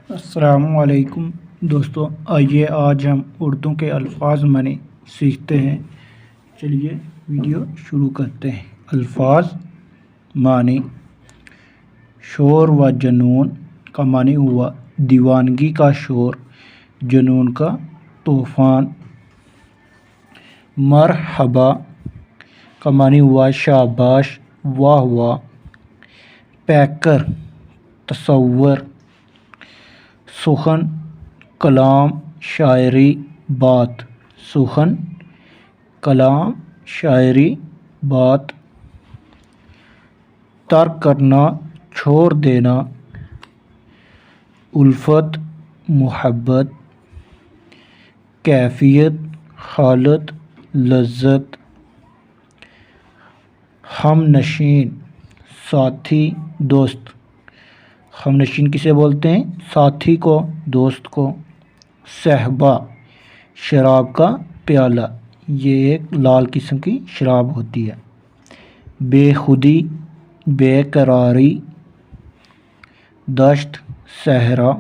السلام علیکم دوستو، آئیے آج ہم اردو کے الفاظ معنی سیکھتے ہیں۔ چلیے ویڈیو شروع کرتے ہیں۔ الفاظ معنی: شور و جنون کا معنی ہوا دیوانگی کا شور، جنون کا طوفان۔ مرحبا کا معنی ہوا شاباش، واہ واہ۔ پیکر تصور۔ سخن کلام، شاعری، بات۔ سخن کلام، شاعری، بات۔ ترک کرنا، چھوڑ دینا۔ الفت محبت۔ کیفیت حالت، لذت۔ ہم نشین ساتھی، دوست۔ ہم نشین کسے بولتے ہیں؟ ساتھی کو، دوست کو۔ صہبا شراب کا پیالہ، یہ ایک لال قسم کی شراب ہوتی ہے۔ بے خودی، بے قراری۔ دشت صحرا۔